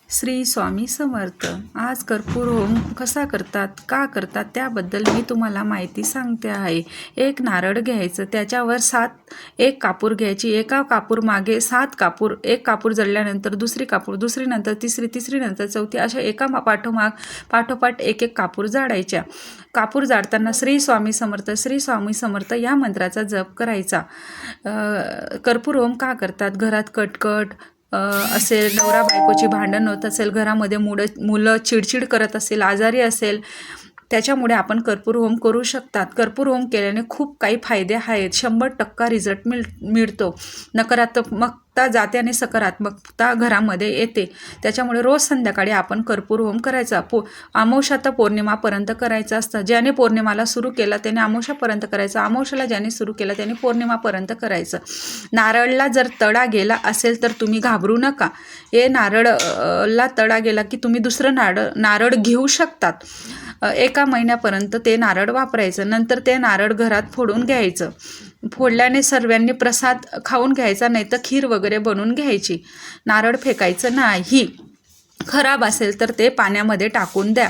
श्री स्वामी समर्थ. आज कर्पूर होम कसा करतात, का करतात त्याबद्दल मी तुम्हाला माहिती सांगते आहे. एक नारळ घ्यायचं, त्याच्यावर एक कापूर घ्यायची, एका कापूर मागे 7 कापूर, एक कापूर जळल्यानंतर दुसरी कापूर, दुसरी नंतर तिसरी, तिसरी नंतर चौथी, अशा एका पाठोपाठ एक कापूर जाळायच्या. कापूर जाळताना श्री स्वामी समर्थ, श्री स्वामी समर्थ या मंत्राचा जप करायचा. कर्पूर होम का करतात? घरात कटकट असेल, नवरा बायकोची भांडण होत असेल, घरामध्ये मुलं चिडचिड करत असेल, आजारी असेल, त्याच्यामुळे आपण कर्पूर होम करू शकतात. कर्पूर होम केल्याने खूप काही फायदे आहेत. 100% रिझल्ट मिळतो. नकारात्मकता जाते आणि सकारात्मकता घरामध्ये येते. त्याच्यामुळे रोज संध्याकाळी आपण कर्पूर होम करायचा. अमावस्या तर पौर्णिमापर्यंत करायचं असतं. ज्याने पौर्णिमाला सुरू केलं त्याने अमावस्यापर्यंत करायचं. अमावस्याला ज्याने सुरू केलं त्याने पौर्णिमापर्यंत करायचं. नारळला जर तडा गेला असेल तर तुम्ही घाबरू नका. नारळला तडा गेला की तुम्ही दुसरं नारळ घेऊ शकतात. 1 महिन्यापर्यंत ते नारळ वापरायचं. नंतर ते नारळ घरात फोडून घ्यायचं. फोडल्याने सर्वांनी प्रसाद खाऊन घ्यायचा, नाही तर खीर वगैरे बनवून घ्यायची. नारळ फेकायचं नाही. खराब असेल तर ते पाण्यामध्ये टाकून द्या.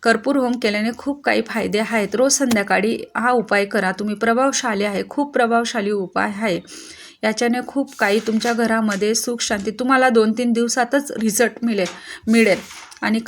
कर्पूर होम केल्याने खूप काही फायदे आहेत. रोज संध्याकाळी हा उपाय करा तुम्ही. प्रभावशाली आहे, खूप प्रभावशाली उपाय आहे. याच्याने खूप काही तुमच्या घरामध्ये सुख शांती तुम्हाला 2-3 दिवसातच रिझल्ट मिळेल आणि